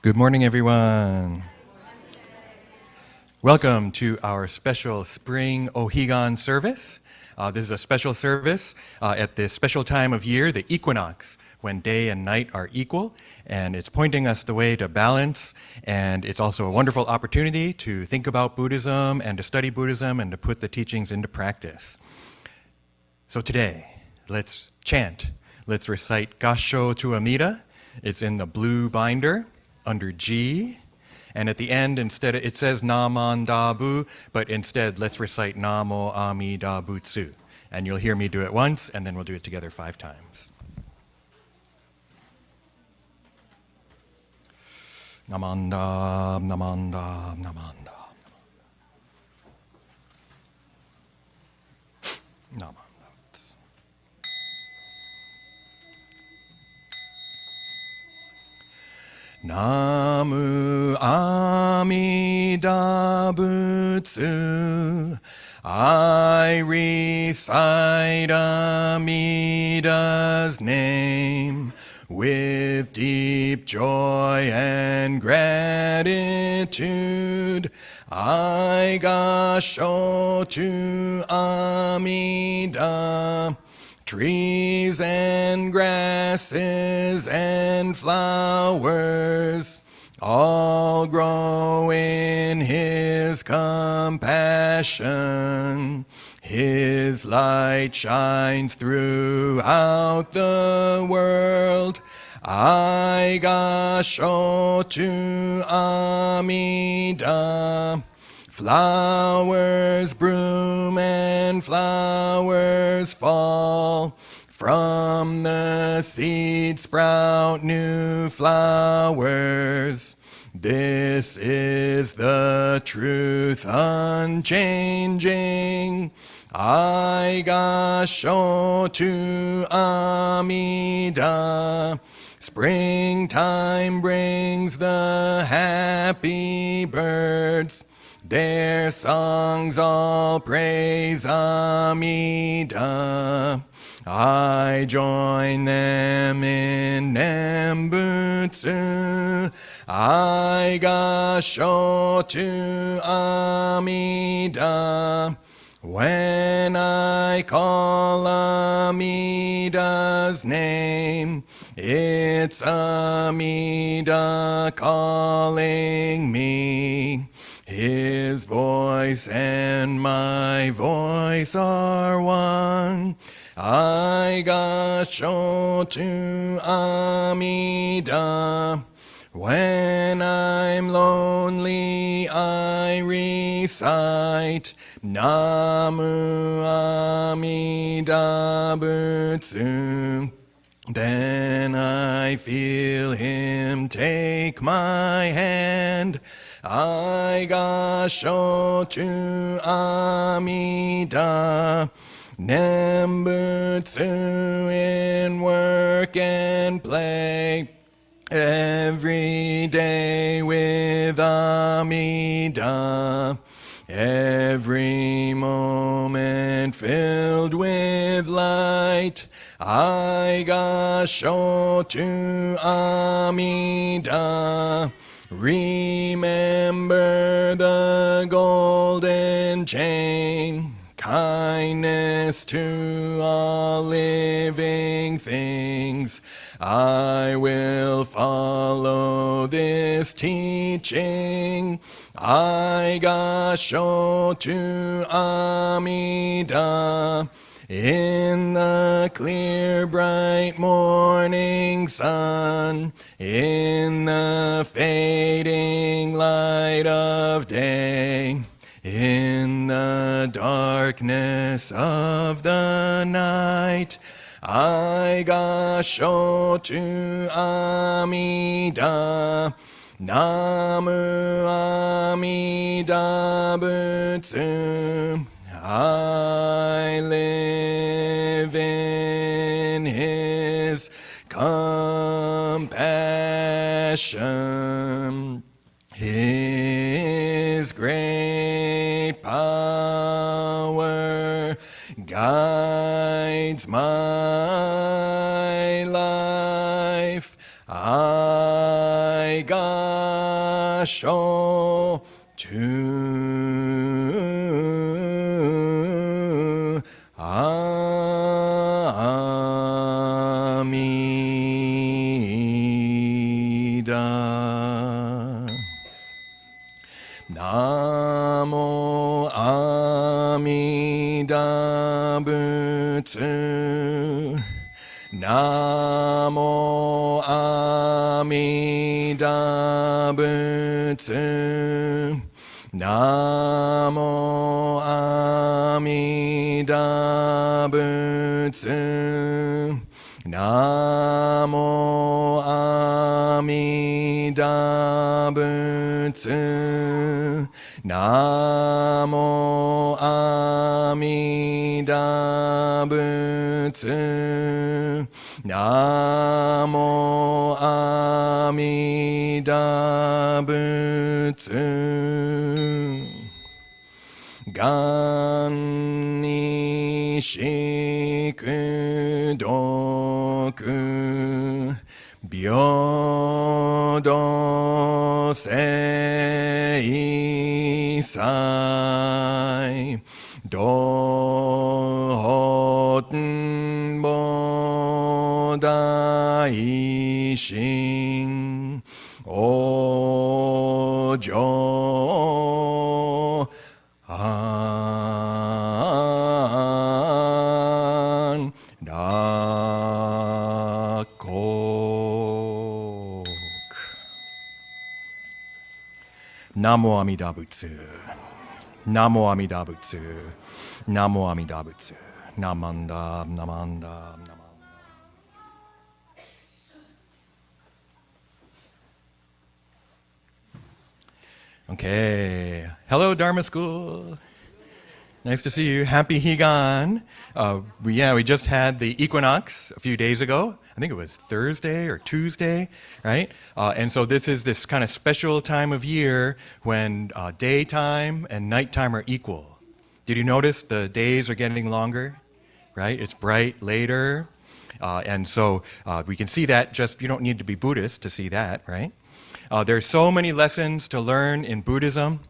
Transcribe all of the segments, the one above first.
Good morning, everyone. Welcome to our special Spring Ohigan service. This is a special service at this special time of year, the equinox, when day and night are equal, and it's pointing us the way to balance, and it's also a wonderful opportunity to think about Buddhism and to study Buddhism and to put the teachings into practice. So today, let's chant. Let's recite Gassho to Amida. It's in the blue binder under G. And at the end, instead, it says Naman Dabu, but instead, let's recite Namo Amida Butsu. And you'll hear me do it once, and then we'll do it together 5 times. Namanda, Namanda, Namanda. Namanda. Namu Amida Butsu. I recite Amida's name with deep joy and gratitude. I Gassho to Amida. Trees and grasses and flowers all grow in his compassion. His light shines throughout the world. I Gassho to Amida. Flowers bloom and flowers fall. From the seed sprout new flowers. This is the truth unchanging. I Gassho to Amida. Springtime brings the happy birds. Their songs all praise Amida. I join them in Nembutsu. I Gassho to Amida. When I call Amida's name, it's Amida calling me. His voice and my voice are one. I Gassho to Amida. When I'm lonely, I recite Namu Amida Butsu. Then I feel him take my hand. I Gassho to Amida. Nembutsu in work and play. Every day with Amida. Every moment filled with light. I Gassho to Amida. Remember the golden chain. Kindness to all living things. I will follow this teaching. I Gassho to Amida. In the clear bright morning sun, in the fading light of day, in the darkness of the night, I Gassho to Amida. Namu Amida Butsu. I live in his compassion. His great power guides my life. I guide to Amida. Namo Amida Butsu. Namo Amida Butsu. Namo Amida Butsu. Namo Amida Butsu. Namo Amida Butsu. Namo Amida Butsu. Gan ni shikudoku byodo seisai dohoten bodaishin ojo an dakok. Namo Amida Butsu. Namo Amida Butsu. Namo Amida Butsu. Namanda, namanda, namanda. Okay. Hello, Dharma School. Nice to see you. Happy Higan. We just had the equinox a few days ago. I think it was Thursday or Tuesday, right? And so this is this kind of special time of year when daytime and nighttime are equal. Did you notice the days are getting longer, right? It's bright later. And so we can see that you don't need to be Buddhist to see that, right? There's so many lessons to learn in Buddhism.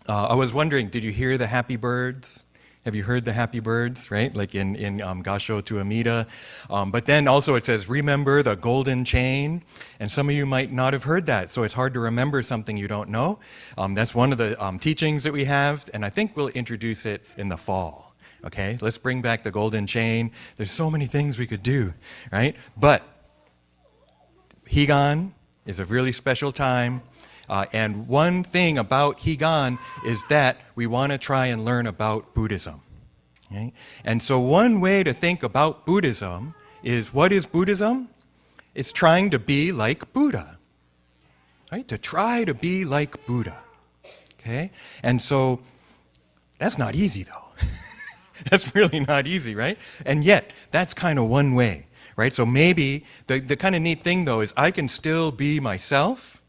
I was wondering, did you hear the happy birds? Have you heard the happy birds, right? Like in Gassho to Amida. But then also it says, remember the golden chain. And some of you might not have heard that, so it's hard to remember something you don't know. That's one of the teachings that we have, and I think we'll introduce it in the fall. Okay, let's bring back the golden chain. There's so many things we could do, right? But Higan is a really special time. And one thing about Higan is that we want to try and learn about Buddhism. Okay? And so one way to think about Buddhism is, what is Buddhism? It's trying to be like Buddha. Right? To try to be like Buddha. Okay? And so that's not easy, though. That's really not easy, right? And yet, that's kind of one way. Right? So maybe the kind of neat thing, though, is I can still be myself,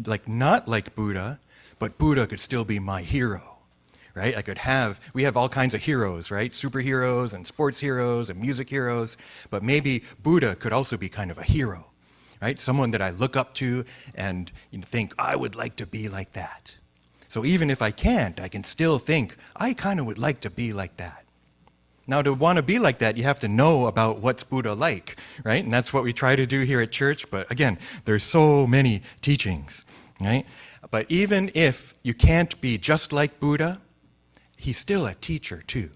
like not like Buddha, but Buddha could still be my hero, right? We have all kinds of heroes, right? Superheroes and sports heroes and music heroes, but maybe Buddha could also be kind of a hero, right? Someone that I look up to and think, I would like to be like that. So even if I can't, I can still think, I kind of would like to be like that. Now, to want to be like that, you have to know about what's Buddha like, right? And that's what we try to do here at church. But again, there's so many teachings, right? But even if you can't be just like Buddha, he's still a teacher too,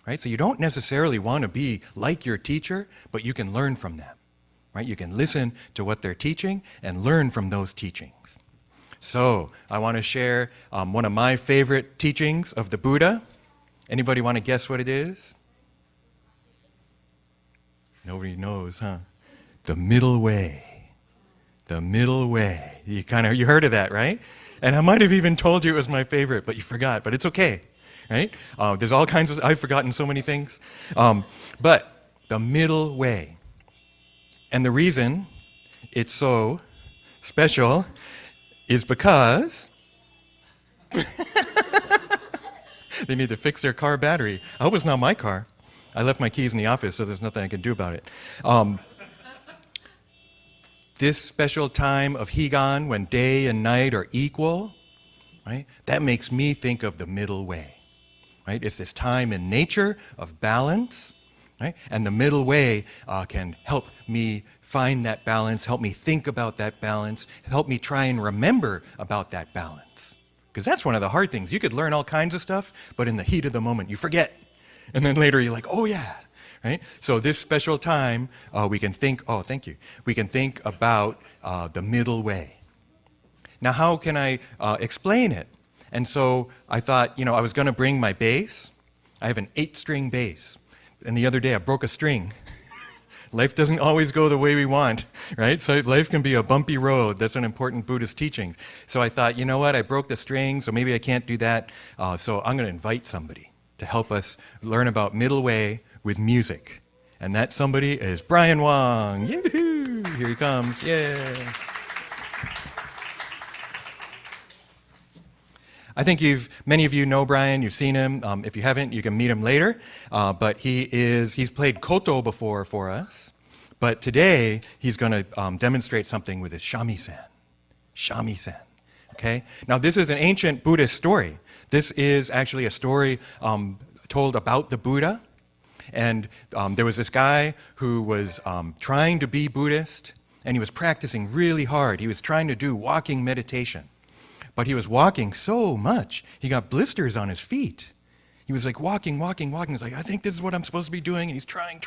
right? So you don't necessarily want to be like your teacher, but you can learn from them, right? You can listen to what they're teaching and learn from those teachings. So I want to share one of my favorite teachings of the Buddha. Anybody want to guess what it is? Nobody knows, huh? The middle way. The middle way. You heard of that, right? And I might have even told you it was my favorite, but you forgot. But it's okay, right? There's all kinds of, I've forgotten so many things. But the middle way. And the reason it's so special is because they need to fix their car battery. I hope it's not my car. I left my keys in the office, so there's nothing I can do about it. This special time of Higan, when day and night are equal, right? That makes me think of the middle way, right? It's this time in nature of balance, right? And the middle way can help me find that balance, help me think about that balance, help me try and remember about that balance. Because that's one of the hard things. You could learn all kinds of stuff, but in the heat of the moment, you forget. And then later you're like, oh yeah, right? So this special time, we can think, oh, thank you. We can think about the middle way. Now, how can I explain it? And so I thought, I was going to bring my bass. I have an 8-string bass. And the other day I broke a string. Life doesn't always go the way we want, right? So life can be a bumpy road. That's an important Buddhist teaching. So I thought, you know what? I broke the string, so maybe I can't do that. So I'm going to invite somebody to help us learn about middle way with music. And that somebody is Brian Wong. Yoo-hoo! Here he comes. Yay! I think many of you know Brian, you've seen him. If you haven't, you can meet him later. But he's played koto before for us. But today, he's going to demonstrate something with his shamisen. Shamisen, okay? Now, this is an ancient Buddhist story. This is actually a story told about the Buddha. And there was this guy who was trying to be Buddhist, and he was practicing really hard. He was trying to do walking meditation. But he was walking so much, he got blisters on his feet. He was like walking. He's like, I think this is what I'm supposed to be doing. And he's trying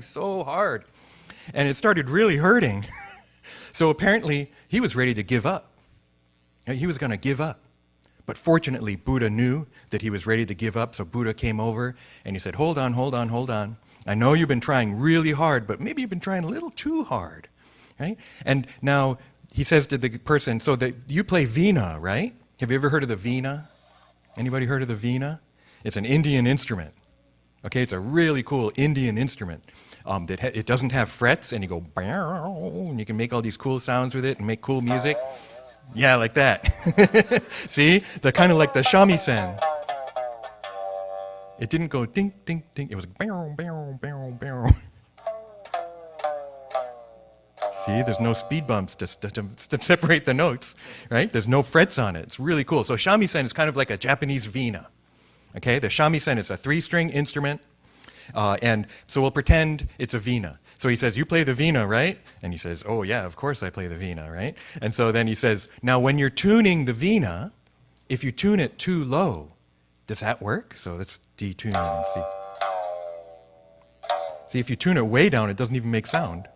so hard. And it started really hurting. So apparently, he was ready to give up. He was going to give up. But fortunately, Buddha knew that he was ready to give up. So Buddha came over and he said, hold on. I know you've been trying really hard, but maybe you've been trying a little too hard. Right? And now, he says to the person, so that you play veena, right? Have you ever heard of the veena? Anybody heard of the veena? It's an Indian instrument. Okay, it's a really cool Indian instrument. It doesn't have frets, and you go, and you can make all these cool sounds with it and make cool music. Yeah, like that. See? The kind of like the shamisen. It didn't go ding, ding, ding. It was barrel. See, there's no speed bumps to separate the notes, right? There's no frets on it. It's really cool. So shamisen is kind of like a Japanese veena, okay? The shamisen is a 3-string instrument, and so we'll pretend it's a veena. So he says, you play the veena, right? And he says, oh yeah, of course I play the veena, right? And so then he says, now when you're tuning the veena, if you tune it too low, does that work? So let's detune and see. See, if you tune it way down, it doesn't even make sound.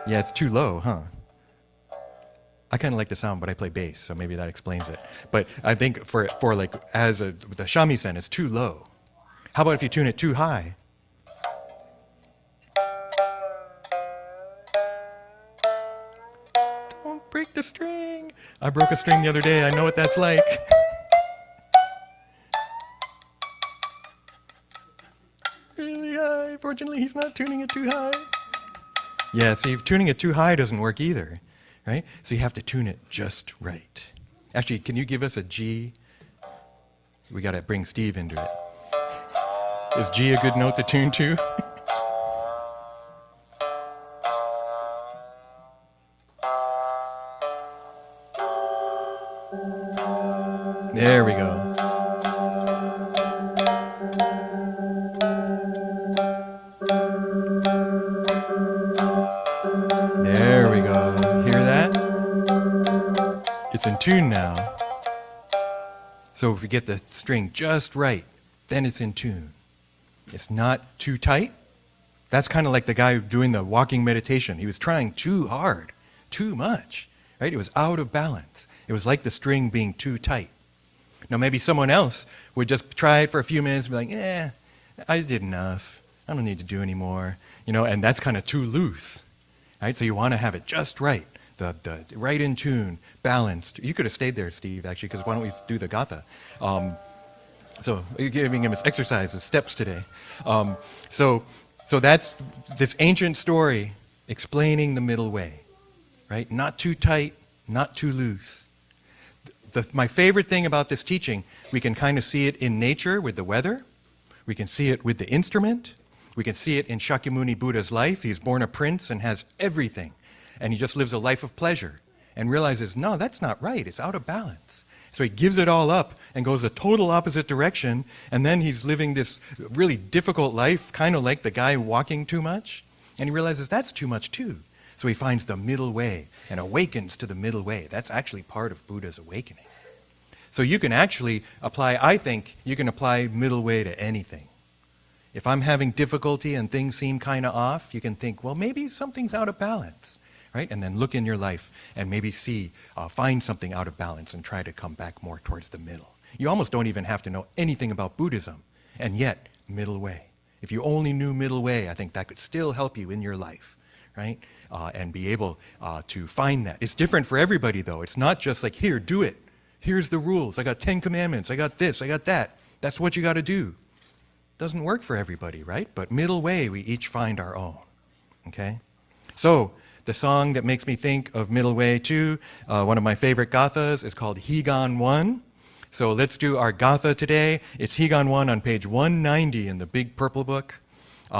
Yeah, it's too low, huh? I kind of like the sound, but I play bass, so maybe that explains it. But I think for like with the shamisen, it's too low. How about if you tune it too high? Don't break the string. I broke a string the other day. I know what that's like. Really high. Fortunately, he's not tuning it too high. Yeah, see, tuning it too high doesn't work either, right? So you have to tune it just right. Actually, can you give us a G? We got to bring Steve into it. Is G a good note to tune to? There we go. There we go. Hear that? It's in tune now. So if we get the string just right, then it's in tune. It's not too tight. That's kind of like the guy doing the walking meditation. He was trying too hard, too much, right? It was out of balance. It was like the string being too tight. Now maybe someone else would just try it for a few minutes and be like, I did enough. I don't need to do any more. And that's kind of too loose. Right? So you want to have it just right, the right in tune, balanced. You could have stayed there, Steve, actually, because why don't we do the Gatha? So you're giving him his exercises, steps today. So that's this ancient story explaining the middle way, right? Not too tight, not too loose. My favorite thing about this teaching, we can kind of see it in nature with the weather. We can see it with the instrument. We can see it in Shakyamuni Buddha's life. He's born a prince and has everything. and he just lives a life of pleasure and realizes, no, that's not right. It's out of balance. So he gives it all up and goes a total opposite direction, and then he's living this really difficult life, kind of like the guy walking too much, and he realizes that's too much too. So he finds the middle way and awakens to the middle way. That's actually part of Buddha's awakening. So you can actually apply, I think, you can apply middle way to anything. If I'm having difficulty and things seem kind of off, you can think, well, maybe something's out of balance. Right? And then look in your life and maybe find something out of balance and try to come back more towards the middle. You almost don't even have to know anything about Buddhism, and yet, middle way. If you only knew middle way, I think that could still help you in your life, right? And be able to find that. It's different for everybody, though. It's not just like, here, do it. Here's the rules. I got 10 commandments. I got this. I got that. That's what you got to do. Doesn't work for everybody, right? But middle way, we each find our own, okay? So, the song that makes me think of Middle Way too, one of my favorite Gathas, is called Higan I. So let's do our Gatha today. It's Higan I on page 190 in the big purple book.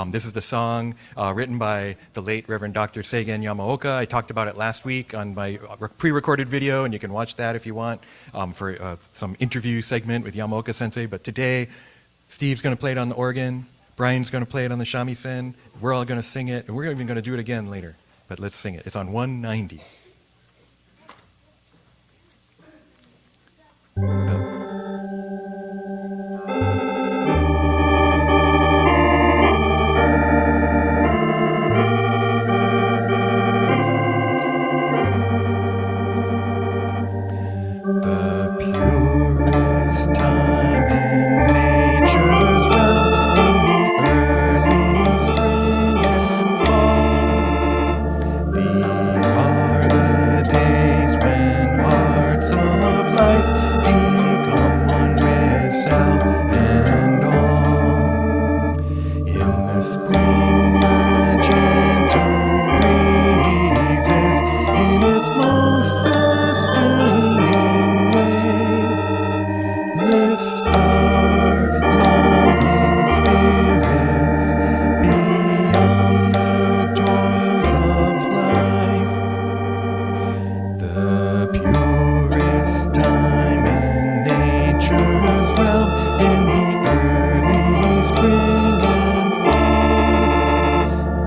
This is the song written by the late Reverend Dr. Seigen Yamaoka. I talked about it last week on my pre-recorded video, and you can watch that if you want for some interview segment with Yamaoka Sensei. But today, Steve's going to play it on the organ. Brian's going to play it on the shamisen. We're all going to sing it, and we're even going to do it again later. But let's sing it. It's on 190. The purest time in nature's realm, in the early spring and fall. These are the days when hearts of life become one with self and all. In the spring, the gentle breezes, in its most sustaining way, lifts our longing spirits beyond the toils of life. The purest time in nature's realm, in the early spring and fall.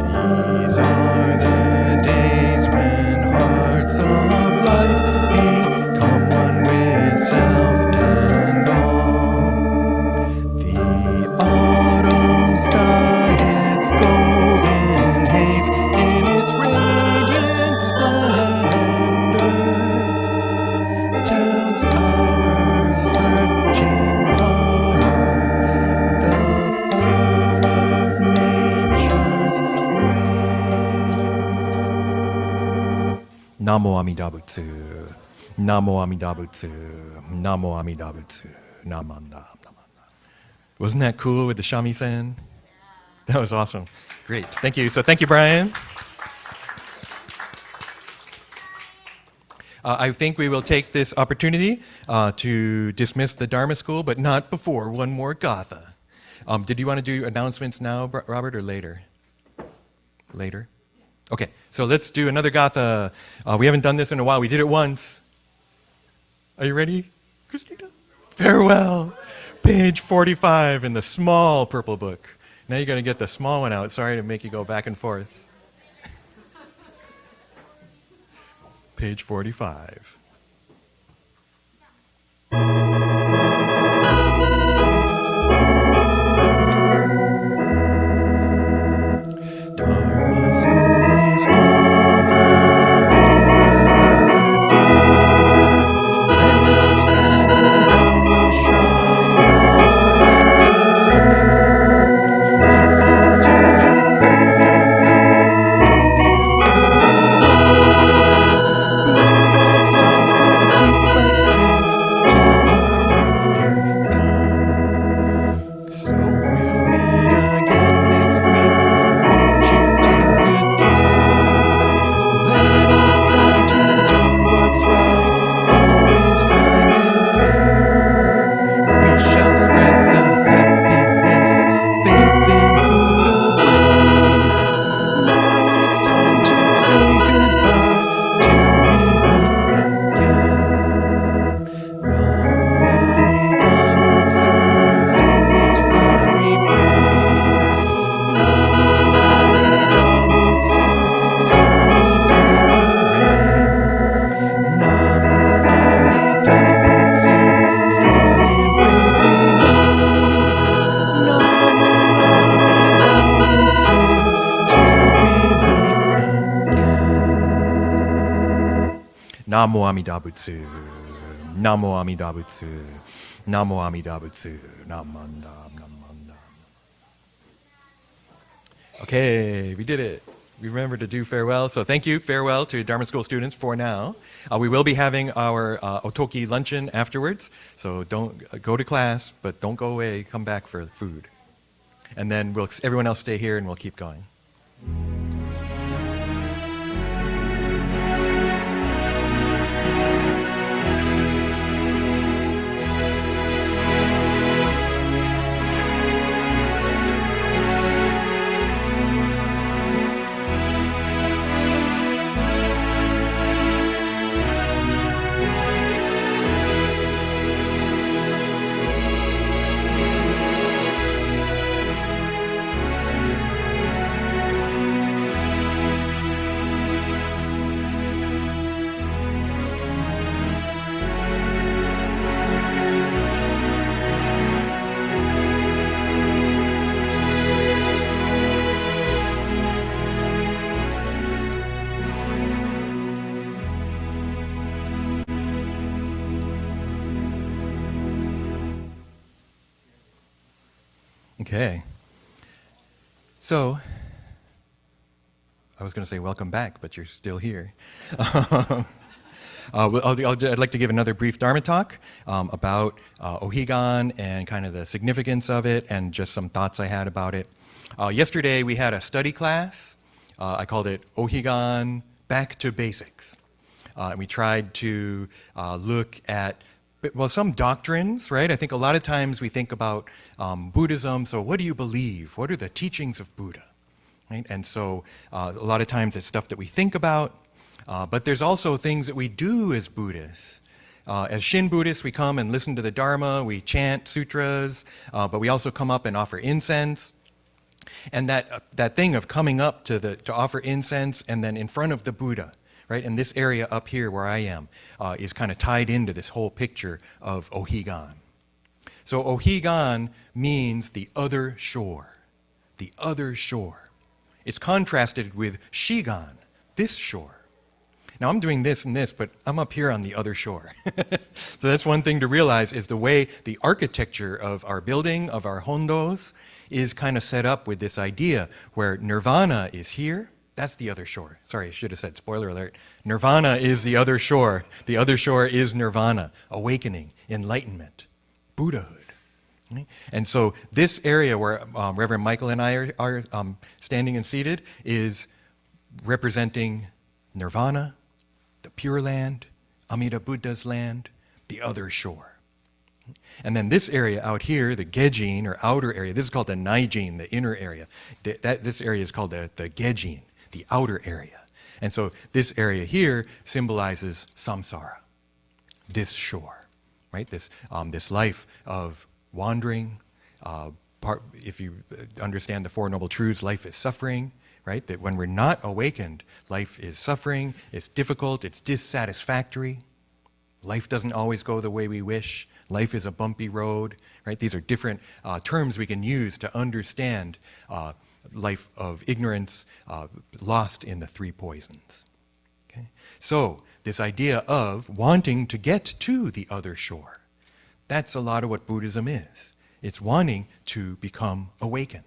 These are the days when hearts of life become one with self and all. The autumn sky, its golden haze, in its radiant splendor, tells our searching heart the fall of nature's way. Namo Amida Butsu. Namo Amida Butsu. Namo Amida Butsu. Namanda. Wasn't that cool with the shamisen? That was awesome. Great. Thank you. So thank you, Brian. I think we will take this opportunity to dismiss the Dharma School, but not before one more Gatha. Did you want to do announcements now, Robert, or later? Later? Okay, so let's do another Gatha. We haven't done this in a while. We did it once. Are you ready, Christina? Farewell. Page 45 in the small purple book. Now you're going to get the small one out. Sorry to make you go back and forth. Page 45. Dharma school is over for another day. Let us gather round the shrine, bow heads and sing. Teacher farewell, Buddha's love. Namo Amida Butsu. Namo Amida Butsu. Namo Amida Butsu. Namanda. Namanda. Okay, we did it. We remembered to do farewell. So thank you, farewell to Dharma School students for now. We will be having our Otoki luncheon afterwards. So don't go to class, but don't go away. Come back for food. And then everyone else stay here and we'll keep going. Okay. So, I was going to say welcome back, but you're still here. I'd like to give another brief Dharma talk about Ohigan and kind of the significance of it and just some thoughts I had about it. Yesterday we had a study class. I called it Ohigan Back to Basics. And we tried to look at some doctrines, right? I think a lot of times we think about Buddhism, so what do you believe? What are the teachings of Buddha? Right? And so a lot of times it's stuff that we think about, but there's also things that we do as Buddhists. As Shin Buddhists, we come and listen to the Dharma, we chant sutras, but we also come up and offer incense. And that thing of coming up to offer incense and then in front of the Buddha, right? And this area up here where I am is kind of tied into this whole picture of Ohigan. So Ohigan means the other shore, the other shore. It's contrasted with Shigan, this shore. Now I'm doing this and this, but I'm up here on the other shore. So that's one thing to realize is the way the architecture of our building, of our hondos, is kind of set up with this idea where nirvana is here. That's the other shore. Sorry, I should have said, spoiler alert. Nirvana is the other shore. The other shore is nirvana, awakening, enlightenment, Buddhahood. Right? And so this area where Reverend Michael and I are standing and seated is representing nirvana, the Pure Land, Amida Buddha's land, the other shore. And then this area out here, the Gejin, or outer area, this is called the Naijin, the inner area. This area is called the Gejin, the outer area. And so this area here symbolizes samsara, this shore, right? This life of wandering. If you understand the Four Noble Truths, life is suffering, right? That when we're not awakened, life is suffering, it's difficult, it's dissatisfactory. Life doesn't always go the way we wish. Life is a bumpy road, right? These are different terms we can use to understand life of ignorance, lost in the three poisons. Okay? So this idea of wanting to get to the other shore, that's a lot of what Buddhism is. It's wanting to become awakened.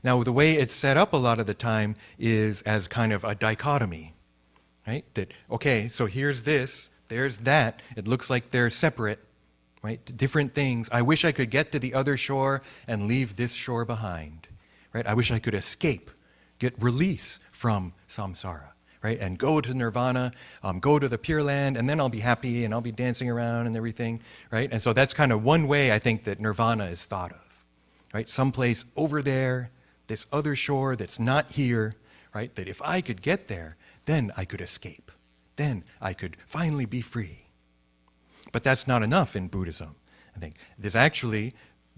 Now, the way it's set up a lot of the time is as kind of a dichotomy, right? That, okay, so here's this, there's that. It looks like they're separate, right? Different things. I wish I could get to the other shore and leave this shore behind, right? I wish I could escape, get release from samsara, right? And go to nirvana, go to the Pure Land, and then I'll be happy and I'll be dancing around and everything, right? And so that's kind of one way I think that nirvana is thought of, right? Someplace over there, this other shore that's not here, right? That if I could get there, then I could escape. Then I could finally be free. But that's not enough in Buddhism, I think. There's actually,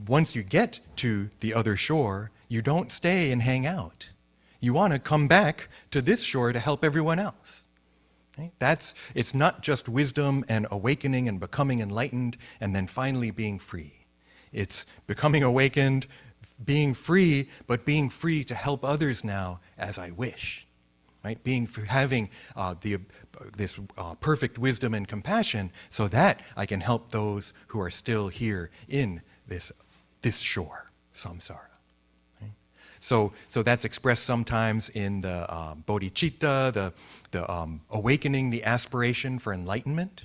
once you get to the other shore, you don't stay and hang out. You want to come back to this shore to help everyone else. Right? It's not just wisdom and awakening and becoming enlightened and then finally being free. It's becoming awakened, being free, but being free to help others now as I wish. right? Having this perfect wisdom and compassion, so that I can help those who are still here in this shore, samsara. Right? So that's expressed sometimes in the bodhicitta, the awakening the aspiration for enlightenment.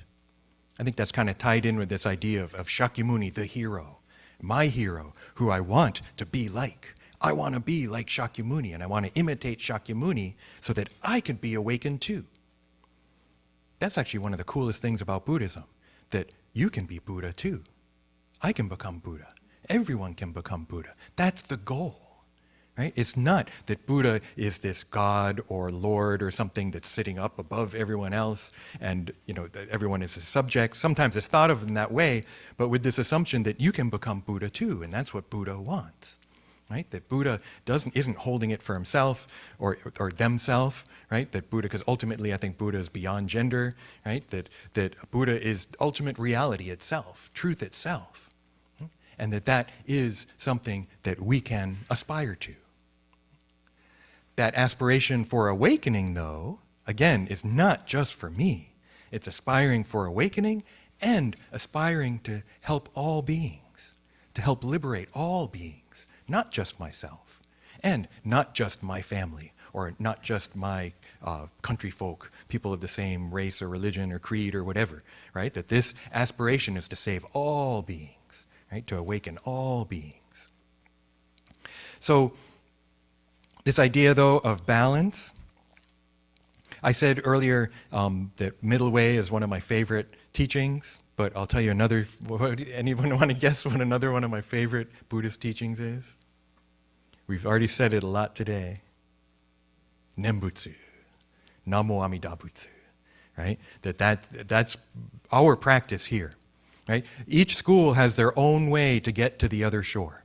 I think that's kind of tied in with this idea of Shakyamuni, the hero, my hero, who I want to be like. I want to be like Shakyamuni, and I want to imitate Shakyamuni so that I can be awakened too. That's actually one of the coolest things about Buddhism, that you can be Buddha too. I can become Buddha. Everyone can become Buddha. That's the goal. Right? It's not that Buddha is this God or Lord or something that's sitting up above everyone else and that everyone is a subject. Sometimes it's thought of in that way, but with this assumption that you can become Buddha too, and that's what Buddha wants. Right? That Buddha isn't holding it for himself or themself, right? That Buddha, because ultimately I think Buddha is beyond gender, right? That Buddha is ultimate reality itself, truth itself. And that is something that we can aspire to. That aspiration for awakening, though, again, is not just for me. It's aspiring for awakening and aspiring to help all beings, to help liberate all beings, not just myself, and not just my family, or not just my country folk, people of the same race or religion or creed or whatever, right? That this aspiration is to save all beings, right? To awaken all beings. So, this idea, though, of balance, I said earlier that middle way is one of my favorite teachings, but I'll tell you another. Anyone want to guess what another one of my favorite Buddhist teachings is? We've already said it a lot today. Nembutsu, Namo Amida Butsu, right? That's our practice here, right? Each school has their own way to get to the other shore.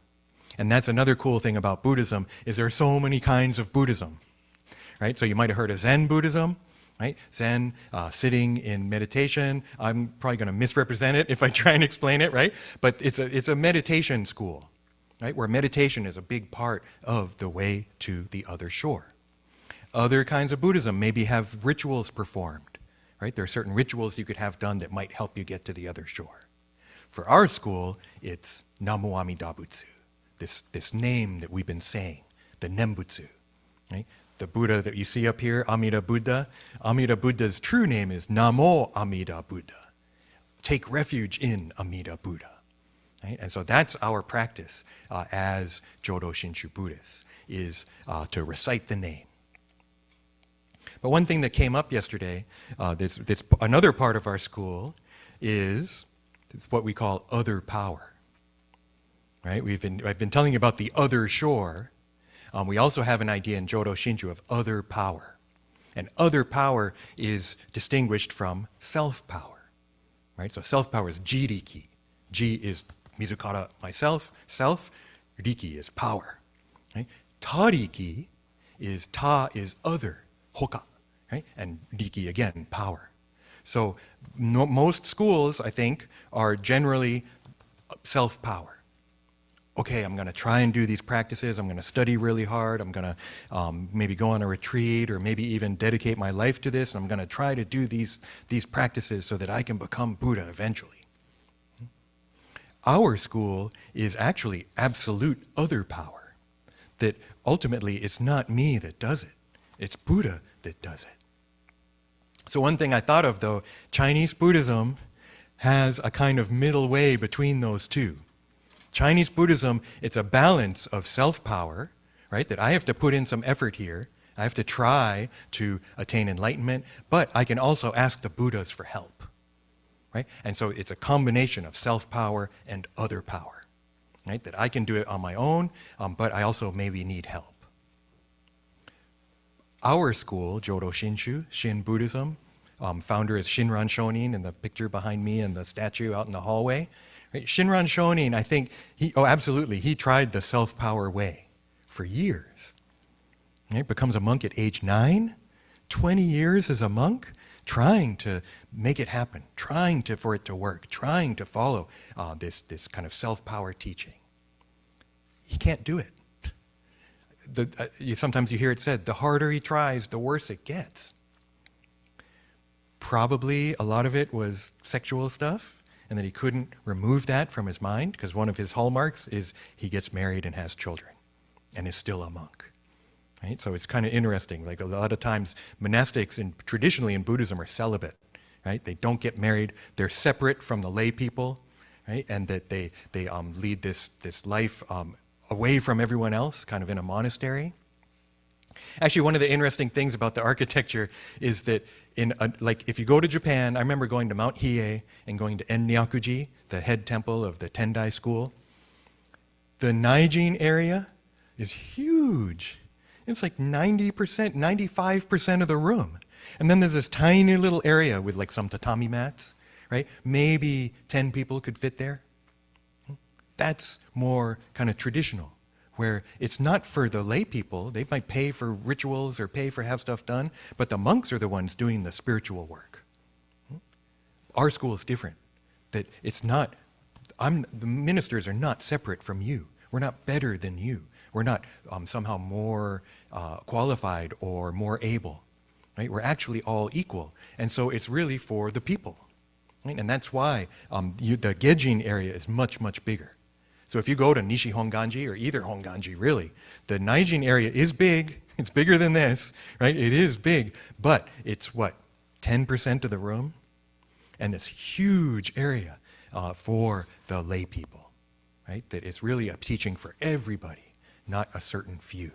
And that's another cool thing about Buddhism, is there are so many kinds of Buddhism, right? So you might have heard of Zen Buddhism, right? Zen, sitting in meditation. I'm probably going to misrepresent it if I try and explain it, right? But it's a meditation school, right? Where meditation is a big part of the way to the other shore. Other kinds of Buddhism maybe have rituals performed, right? There are certain rituals you could have done that might help you get to the other shore. For our school, it's Namo Amida Butsu. This name that we've been saying, the Nembutsu, right? The Buddha that you see up here, Amida Buddha. Amida Buddha's true name is Namo Amida Buddha. Take refuge in Amida Buddha. Right? And so that's our practice as Jodo Shinshu Buddhists, is to recite the name. But one thing that came up yesterday, this another part of our school is what we call other power. Right? I've been telling you about the other shore. We also have an idea in Jodo Shinshu of other power. And other power is distinguished from self-power. Right? So self-power is jiriki. Ji is Mizukara, myself, self. Riki is power. Right? Tariki is other, hoka. Right? And riki, again, power. So most schools, I think, are generally self-power. Okay, I'm going to try and do these practices. I'm going to study really hard. I'm going to maybe go on a retreat or maybe even dedicate my life to this. I'm going to try to do these practices so that I can become Buddha eventually. Our school is actually absolute other power, that ultimately it's not me that does it. It's Buddha that does it. So one thing I thought of, though, Chinese Buddhism has a kind of middle way between those two. Chinese Buddhism, it's a balance of self-power, right? That I have to put in some effort here. I have to try to attain enlightenment, but I can also ask the Buddhas for help, right? And so it's a combination of self-power and other power, right? That I can do it on my own, but I also maybe need help. Our school, Jodo Shinshu, Shin Buddhism, founder is Shinran Shonin in the picture behind me and the statue out in the hallway. Right? Shinran Shonin, I think, he tried the self-power way for years. Right? Becomes a monk at age 9, 20 years as a monk, trying to make it happen, trying for it to work, trying to follow this kind of self-power teaching. He can't do it. sometimes you hear it said, the harder he tries, the worse it gets. Probably a lot of it was sexual stuff, and that he couldn't remove that from his mind, because one of his hallmarks is he gets married and has children, and is still a monk. Right? So it's kind of interesting. Like a lot of times, monastics traditionally in Buddhism are celibate. Right? They don't get married. They're separate from the lay people, right? And that they lead this life away from everyone else, kind of in a monastery. Actually, one of the interesting things about the architecture is that like if you go to Japan, I remember going to Mount Hiei and going to Ennyakuji, the head temple of the Tendai school. The Naijin area is huge. It's like 90%, 95% of the room. And then there's this tiny little area with like some tatami mats, right? Maybe 10 people could fit there. That's more kind of traditional, where it's not for the lay people. They might pay for rituals or pay for have stuff done, but the monks are the ones doing the spiritual work. Our school is different. That it's not, the ministers are not separate from you. We're not better than you. We're not somehow more qualified or more able. Right? We're actually all equal. And so it's really for the people. Right? And that's why the Gejin area is much, much bigger. So if you go to Nishi Honganji, or either Honganji really, the Naijin area is big. It's bigger than this, right? It is big, but it's what, 10% of the room? And this huge area for the lay people, right? That it's really a teaching for everybody, not a certain few.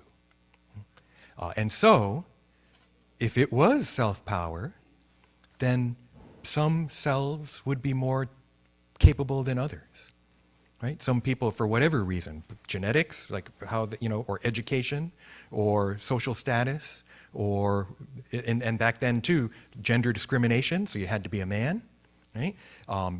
And so, if it was self-power, then some selves would be more capable than others. Right? Some people, for whatever reason, genetics, like how, or education, or social status, or, and back then too, gender discrimination, so you had to be a man, right?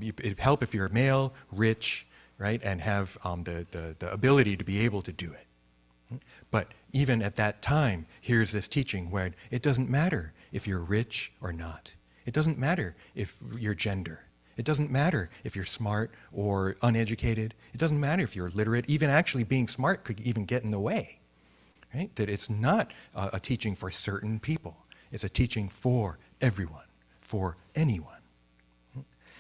It'd help if you're male, rich, right, and have the ability to be able to do it. But even at that time, here's this teaching where it doesn't matter if you're rich or not. It doesn't matter if your gender. It doesn't matter if you're smart or uneducated. It doesn't matter if you're literate. Even actually being smart could even get in the way. Right? That it's not a teaching for certain people. It's a teaching for everyone, for anyone.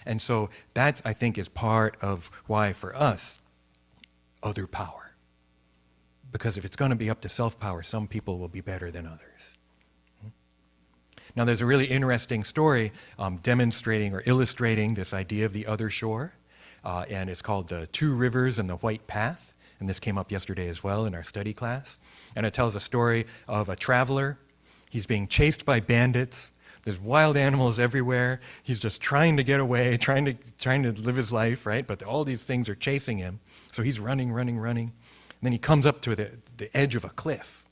And so that, I think, is part of why, for us, other power. Because if it's going to be up to self-power, some people will be better than others. Now, there's a really interesting story demonstrating or illustrating this idea of the other shore, and it's called The Two Rivers and the White Path, and this came up yesterday as well in our study class. And it tells a story of a traveler. He's being chased by bandits. There's wild animals everywhere. He's just trying to get away, trying to live his life, right? But all these things are chasing him. So he's running. And then he comes up to the edge of a cliff.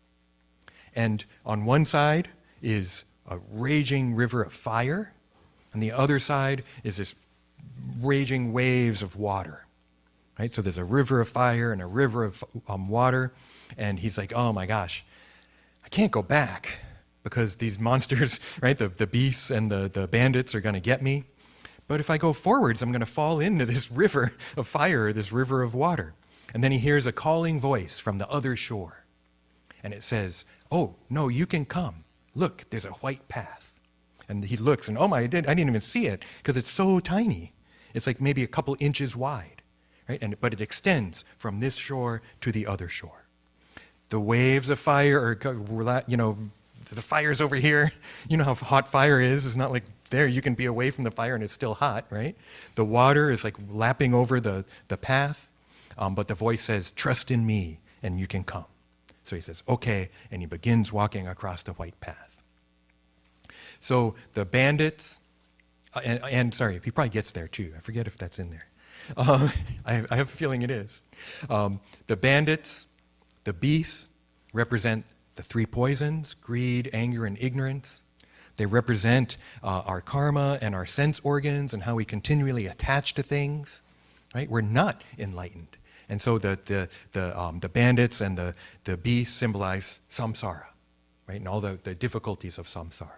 And on one side is a raging river of fire, and the other side is this raging waves of water. Right? So there's a river of fire and a river of water, and he's like, oh my gosh, I can't go back because these monsters, right, the beasts and the bandits are going to get me. But if I go forwards, I'm going to fall into this river of fire, this river of water. And then he hears a calling voice from the other shore, and it says, oh, no, you can come. Look, there's a white path. And he looks, and I didn't even see it because it's so tiny. It's like maybe a couple inches wide, right? But it extends from this shore to the other shore. The waves of fire are, the fire's over here. You know how hot fire is. It's not like there you can be away from the fire and it's still hot, right? The water is like lapping over the path, but the voice says, trust in me and you can come. So he says, okay, and he begins walking across the white path. So the bandits, and sorry, he probably gets there too. I forget if that's in there. I have a feeling it is. The bandits, the beasts, represent the three poisons: greed, anger, and ignorance. They represent our karma and our sense organs and how we continually attach to things. Right? We're not enlightened. And so the bandits and the beasts symbolize samsara, right? And all the difficulties of samsara.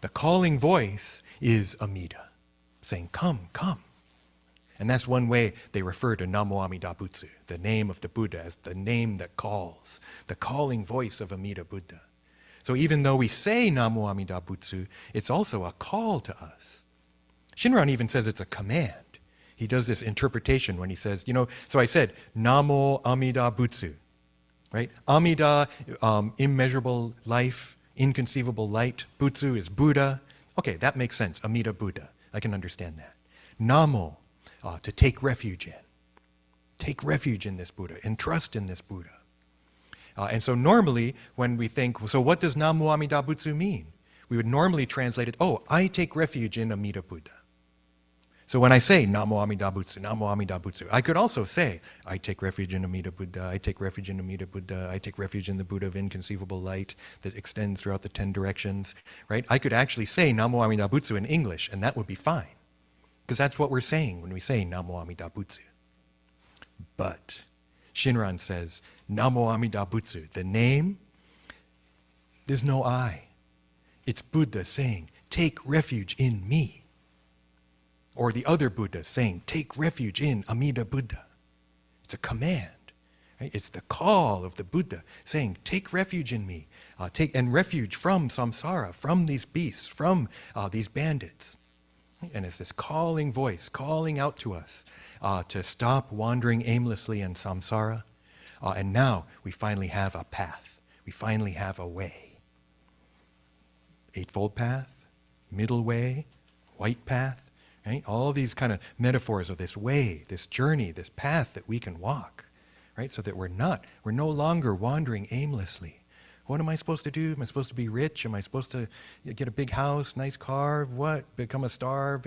The calling voice is Amida, saying, come, come. And that's one way they refer to Namo Amida Butsu, the name of the Buddha, as the name that calls, the calling voice of Amida Buddha. So even though we say Namo Amida Butsu, it's also a call to us. Shinran even says it's a command. He does this interpretation when he says, so I said, Namo Amida Butsu, right? Amida, immeasurable life, inconceivable light. Butsu is Buddha. Okay, that makes sense. Amida Buddha. I can understand that. Namo, to take refuge in. Take refuge in this Buddha and trust in this Buddha. And so normally when we think, so what does Namo Amida Butsu mean? We would normally translate it, I take refuge in Amida Buddha. So when I say Namo Amida Butsu, Namo Amida Butsu, I could also say, I take refuge in Amida Buddha, I take refuge in Amida Buddha, I take refuge in the Buddha of inconceivable light that extends throughout the 10 directions, right? I could actually say Namo Amida Butsu in English, and that would be fine. Because that's what we're saying when we say Namo Amida Butsu. But Shinran says, Namo Amida Butsu, the name, there's no I. It's Buddha saying, take refuge in me. Or the other Buddha saying, take refuge in Amida Buddha. It's a command. Right? It's the call of the Buddha saying, take refuge in me. And refuge from samsara, from these beasts, from these bandits. And it's this calling voice, calling out to us to stop wandering aimlessly in samsara. And now we finally have a path. We finally have a way. Eightfold Path, middle way, white path. Right? All these kind of metaphors of this way, this journey, this path that we can walk, right? So that we're no longer wandering aimlessly. What am I supposed to do? Am I supposed to be rich? Am I supposed to get a big house, nice car? What? Become a star?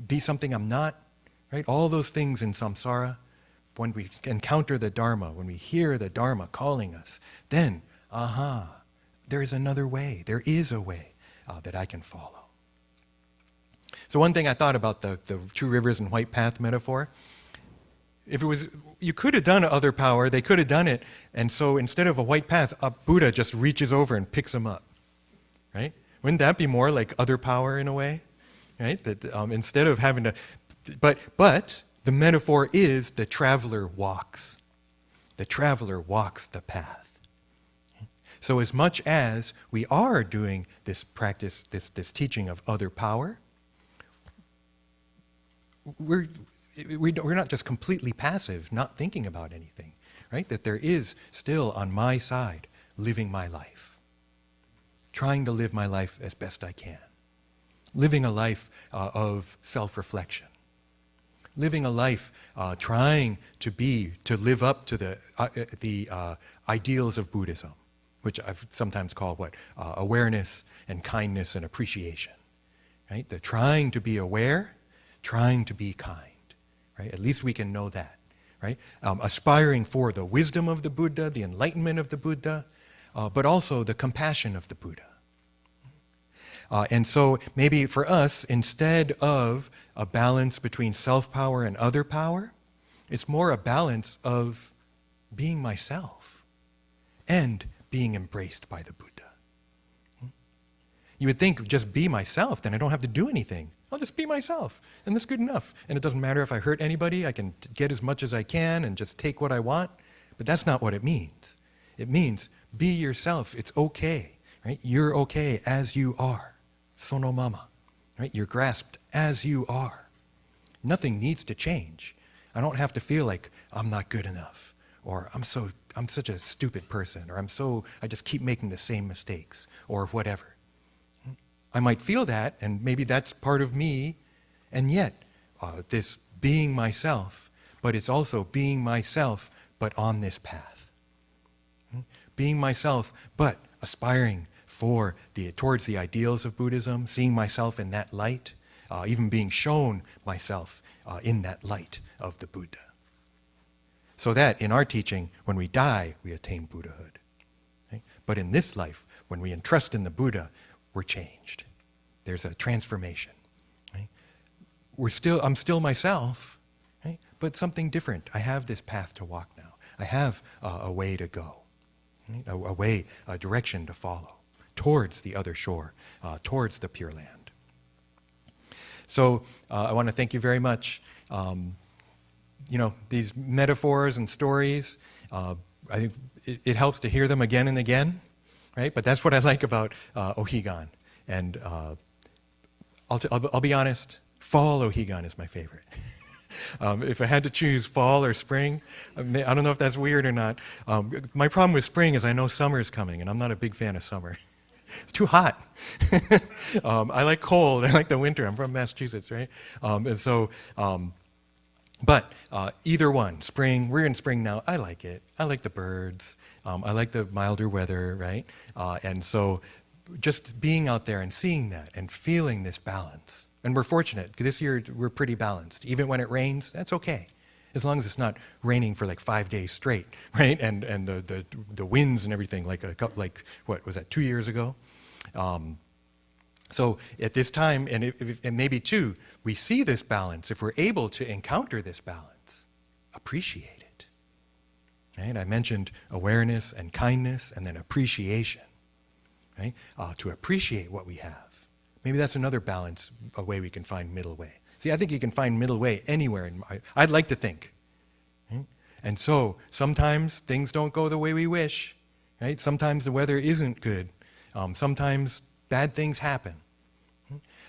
Be something I'm not? Right? All those things in samsara, when we encounter the Dharma, when we hear the Dharma calling us, then, there is another way. There is a way that I can follow. So one thing I thought about the Two Rivers and White Path metaphor, if it was, you could have done other power, they could have done it, and so instead of a white path, a Buddha just reaches over and picks them up, right? Wouldn't that be more like other power in a way, right? That instead of having to, but the metaphor is the traveler walks. The traveler walks the path. So as much as we are doing this practice, this teaching of other power, we're not just completely passive, not thinking about anything, right? That there is still on my side living my life, trying to live my life as best I can, living a life of self-reflection, living a life trying to live up to the ideals of Buddhism, which I've sometimes called awareness and kindness and appreciation, right? The trying to be aware, trying to be kind, right? At least we can know that, right? Aspiring for the wisdom of the Buddha, the enlightenment of the Buddha, but also the compassion of the Buddha. And so maybe for us, instead of a balance between self-power and other power, it's more a balance of being myself and being embraced by the Buddha. You would think, just be myself, then I don't have to do anything. I'll just be myself, and that's good enough. And it doesn't matter if I hurt anybody, I can get as much as I can and just take what I want. But that's not what it means. It means be yourself, it's okay, right? You're okay as you are. Sono mama, right? You're grasped as you are. Nothing needs to change. I don't have to feel like I'm not good enough, or I'm such a stupid person, or I just keep making the same mistakes, or whatever. I might feel that, and maybe that's part of me, and yet this being myself, but it's also being myself, but on this path. Being myself, but aspiring towards the ideals of Buddhism, seeing myself in that light, even being shown myself in that light of the Buddha. So that in our teaching, when we die, we attain Buddhahood. Right? But in this life, when we entrust in the Buddha, we're changed. There's a transformation. Right? I'm still myself, right? But something different. I have this path to walk now. I have a way to go, right? a direction to follow towards the other shore, towards the Pure Land. So I want to thank you very much these metaphors and stories, I think it helps to hear them again and again, right? But that's what I like about Ohigan. And I'll be honest, fall Ohigan is my favorite. If I had to choose fall or spring, I don't know if that's weird or not. My problem with spring is I know summer is coming, and I'm not a big fan of summer. It's too hot. I like cold. I like the winter. I'm from Massachusetts, right? But either one, spring, we're in spring now. I like it. I like the birds. I like the milder weather, right? And so just being out there and seeing that and feeling this balance. And we're fortunate. This year, we're pretty balanced. Even when it rains, that's okay. As long as it's not raining for like 5 days straight, right? And the winds and everything, what was that, 2 years ago? So at this time, and maybe too, we see this balance. If we're able to encounter this balance, appreciate it. Right? I mentioned awareness and kindness and then appreciation. Right? To appreciate what we have. Maybe that's another balance, a way we can find middle way. See, I think you can find middle way anywhere. I'd like to think. Right? And so sometimes things don't go the way we wish. Right? Sometimes the weather isn't good. Sometimes bad things happen.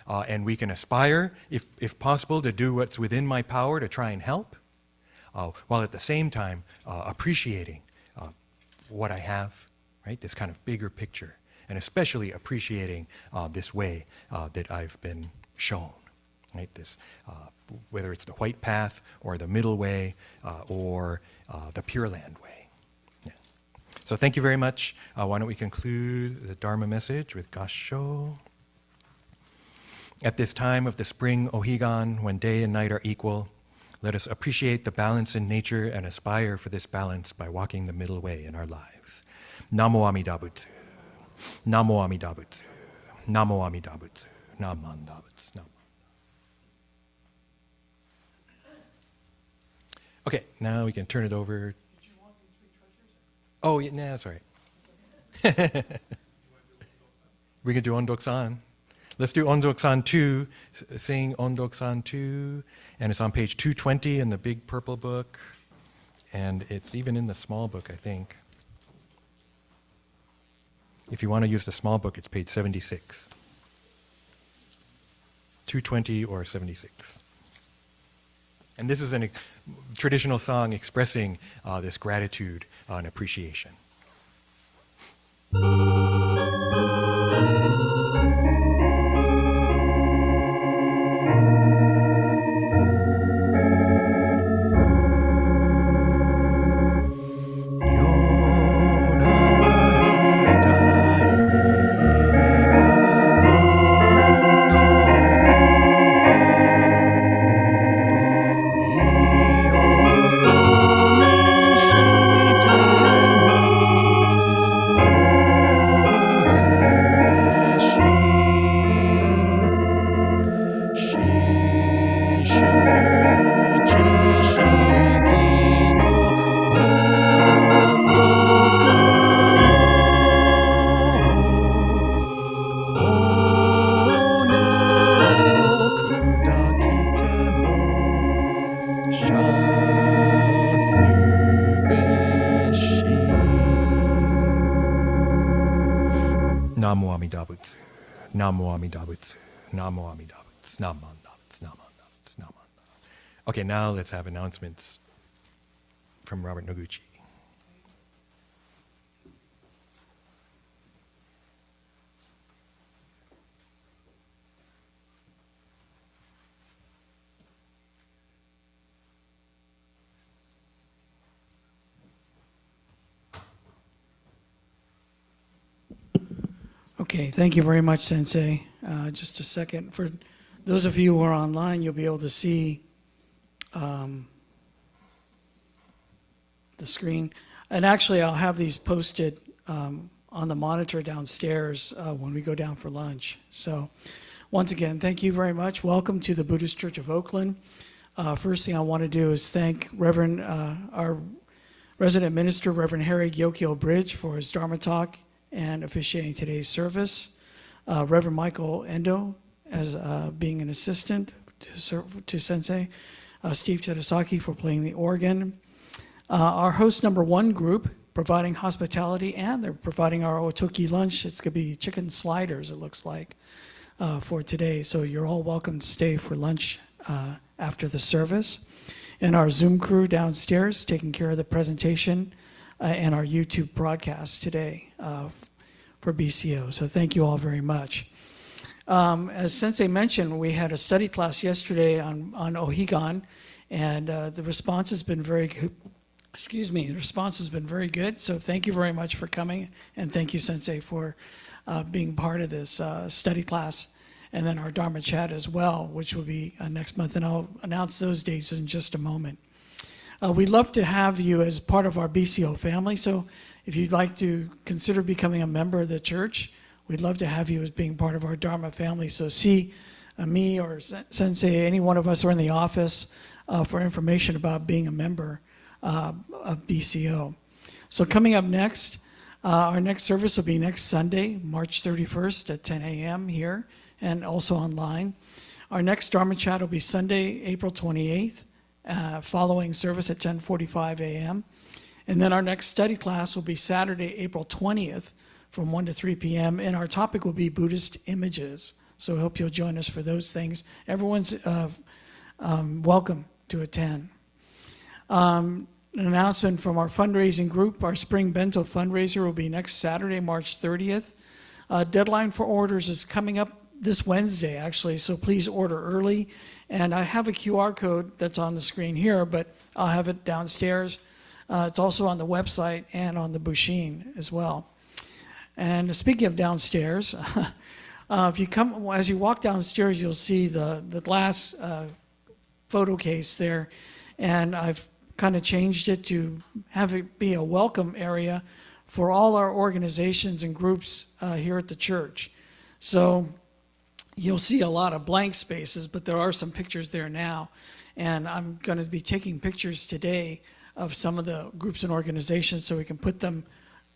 And we can aspire, if possible, to do what's within my power to try and help, while at the same time appreciating what I have, right? This kind of bigger picture. And especially appreciating this way that I've been shown, right? This, whether it's the white path or the middle way or the Pure Land way. Yeah. So thank you very much. Why don't we conclude the Dharma message with Gassho. At this time of the Spring Ohigan, when day and night are equal, let us appreciate the balance in nature and aspire for this balance by walking the middle way in our lives. Namo Amida Butsu. Namo Amida Butsu. Namo Amida Butsu. Namo Amida Butsu. Okay, now we can turn it over. Did you want these 3 treasures? Oh, yeah, nah, that's all right. We can do Ondokusan. Let's do Ondokusan II, sing Ondokusan II, and it's on page 220 in the big purple book, and it's even in the small book, I think. If you want to use the small book, it's page 76. 220 or 76. And this is a traditional song expressing this gratitude and appreciation. Namo Amida Butsu. Namo Amida Butsu. Namo Amida Butsu. Namo Amida Butsu. Namo Amida Butsu. Namo Amida Butsu. Okay, now let's have announcements from Robert Noguchi. Okay, thank you very much, Sensei. Just a second. For those of you who are online, you'll be able to see the screen. And actually, I'll have these posted on the monitor downstairs when we go down for lunch. So once again, thank you very much. Welcome to the Buddhist Church of Oakland. First thing I want to do is thank our resident minister, Reverend Harry Gyokyo Bridge, for his Dharma talk and officiating today's service. Reverend Michael Endo as being an assistant to Sensei. Steve Tedesaki for playing the organ. Our host number 1 group, providing hospitality, and they're providing our otoki lunch. It's going to be chicken sliders, it looks like, for today. So you're all welcome to stay for lunch after the service. And our Zoom crew downstairs taking care of the presentation and our YouTube broadcast today for BCO. So thank you all very much. As Sensei mentioned, we had a study class yesterday on Ohigan, and the response has been very good. The response has been very good. So thank you very much for coming, and thank you, Sensei, for being part of this study class, and then our Dharma chat as well, which will be next month, and I'll announce those dates in just a moment. We'd love to have you as part of our BCO family, so if you'd like to consider becoming a member of the church, we'd love to have you as being part of our Dharma family. So see me or Sensei, any one of us, are in the office for information about being a member of BCO. So coming up next, our next service will be next Sunday, March 31st at 10 a.m. here, and also online. Our next Dharma chat will be Sunday, April 28th, following service at 10:45 a.m. And then our next study class will be Saturday, April 20th from 1 to 3 p.m. And our topic will be Buddhist images. So I hope you'll join us for those things. Everyone's welcome to attend. An announcement from our fundraising group, our Spring Bento fundraiser will be next Saturday, March 30th. Deadline for orders is coming up this Wednesday, actually, so please order early. And I have a QR code that's on the screen here, but I'll have it downstairs. It's also on the website and on the Bushin as well. And speaking of downstairs, if you come, as you walk downstairs, you'll see the glass photo case there, and I've kind of changed it to have it be a welcome area for all our organizations and groups here at the church. So you'll see a lot of blank spaces, but there are some pictures there now. And I'm going to be taking pictures today of some of the groups and organizations so we can put them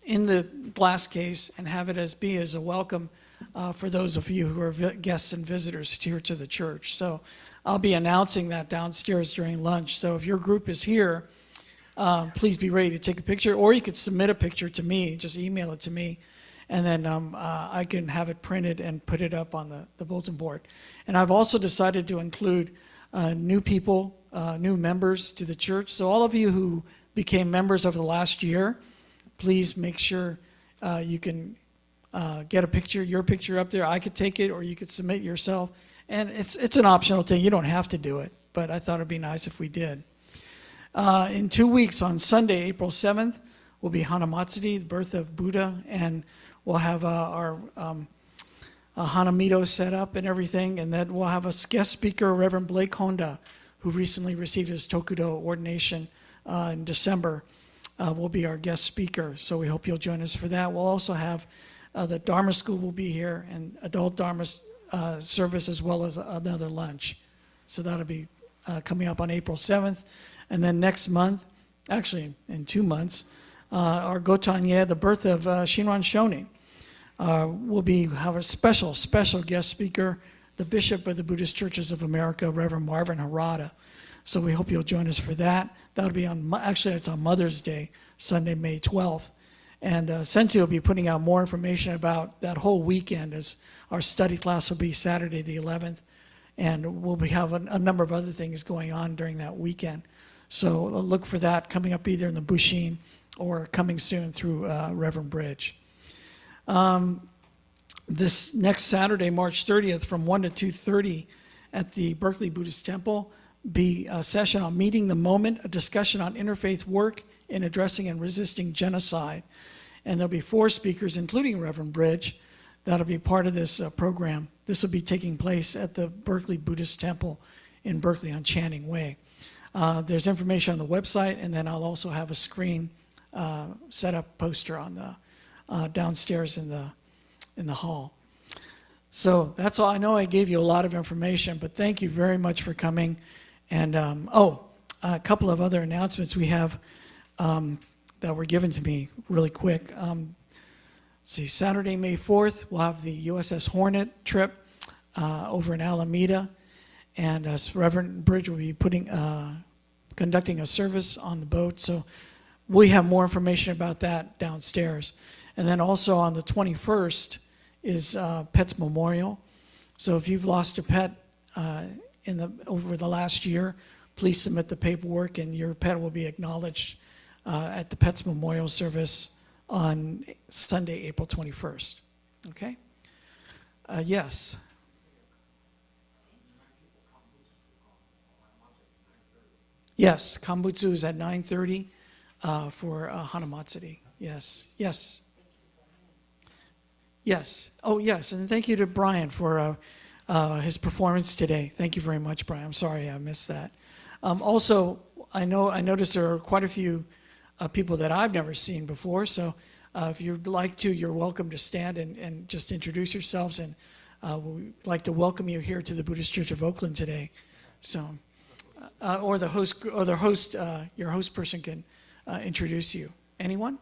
in the glass case and have it as a welcome for those of you who are guests and visitors here to the church. So I'll be announcing that downstairs during lunch. So if your group is here, please be ready to take a picture, or you could submit a picture to me, just email it to me, and then I can have it printed and put it up on the bulletin board. And I've also decided to include new people, new members to the church. So all of you who became members over the last year, please make sure you can get your picture up there. I could take it, or you could submit yourself. And it's an optional thing. You don't have to do it, but I thought it'd be nice if we did. In 2 weeks, on Sunday, April 7th, will be Hanamatsuri, the birth of Buddha, and we'll have our Hanamido set up and everything, and then we'll have a guest speaker, Reverend Blake Honda, who recently received his Tokudo ordination in December, will be our guest speaker. So we hope you'll join us for that. We'll also have the Dharma School will be here, and adult Dharma service, as well as another lunch. So that'll be coming up on April 7th. And then next month, actually in 2 months, our Gotanye, the birth of Shinran Shonin, will have a special guest speaker, the Bishop of the Buddhist Churches of America, Reverend Marvin Harada. So we hope you'll join us for that. That'll be it's on Mother's Day, Sunday, May 12th. And Sensei will be putting out more information about that whole weekend, as our study class will be Saturday the 11th. And we'll have a number of other things going on during that weekend. So look for that coming up either in the Bushin or coming soon through Reverend Bridge. This next Saturday, March 30th, from 1 to 2:30 at the Berkeley Buddhist Temple, be a session on Meeting the Moment, a discussion on interfaith work in addressing and resisting genocide. And there'll be 4 speakers, including Reverend Bridge, that'll be part of this program. This will be taking place at the Berkeley Buddhist Temple in Berkeley on Chanting Way. There's information on the website, and then I'll also have a screen set up poster on the downstairs in the hall. So that's all. I know I gave you a lot of information, but thank you very much for coming. And a couple of other announcements we have that were given to me really quick. See, Saturday, May 4th, we'll have the USS Hornet trip over in Alameda. and Reverend Bridge will be conducting a service on the boat. So we have more information about that downstairs. And then also on the 21st is Pets Memorial. So if you've lost a pet over the last year, please submit the paperwork, and your pet will be acknowledged at the Pets Memorial service on Sunday, April 21st. Okay? Yes. Yes, Kambutsu is at 9:30 for Hanamatsuri. Yes, yes. Yes. Oh, yes, and thank you to Brian for his performance today. Thank you very much, Brian. I'm sorry I missed that. Also, I noticed there are quite a few people that I've never seen before, so if you'd like to, you're welcome to stand and just introduce yourselves, and we'd like to welcome you here to the Buddhist Church of Oakland today. So, or your host person can introduce you. Anyone?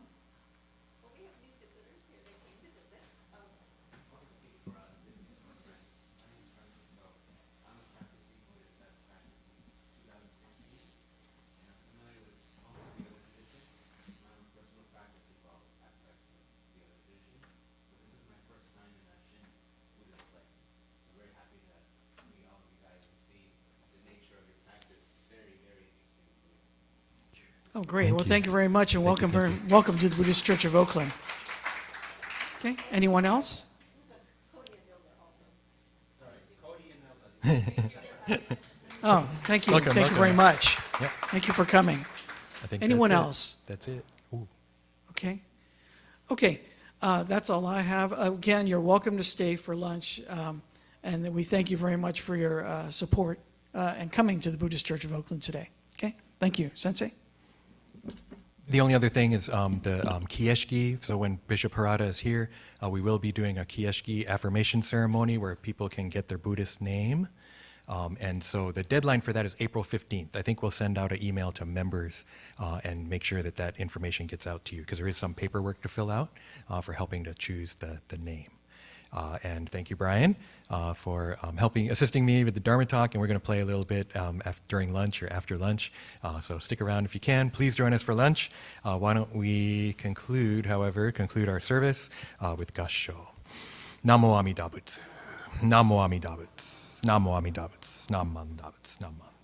Oh, great. Well, thank you very much, and welcome to the Buddhist Church of Oakland. Okay, anyone else? Oh, thank you. Thank you very much. Yep. Thank you for coming. I think Anyone that's it. else? That's it. Ooh. Okay. Okay, that's all I have. Again, you're welcome to stay for lunch, and we thank you very much for your support and coming to the Buddhist Church of Oakland today. Okay, thank you. Sensei? The only other thing is the kieshiki. So when Bishop Harada is here, we will be doing a kieshiki affirmation ceremony where people can get their Buddhist name. And so the deadline for that is April 15th. I think we'll send out an email to members and make sure that that information gets out to you, because there is some paperwork to fill out for helping to choose the name. And thank you, Brian, for assisting me with the Dharma talk. And we're going to play a little bit during lunch or after lunch. So stick around if you can. Please join us for lunch. Why don't we conclude our service with Gassho. Namo Amida Butsu. Namo Amida Butsu. Namo Amida Butsu. Namo Amida Butsu. Namo.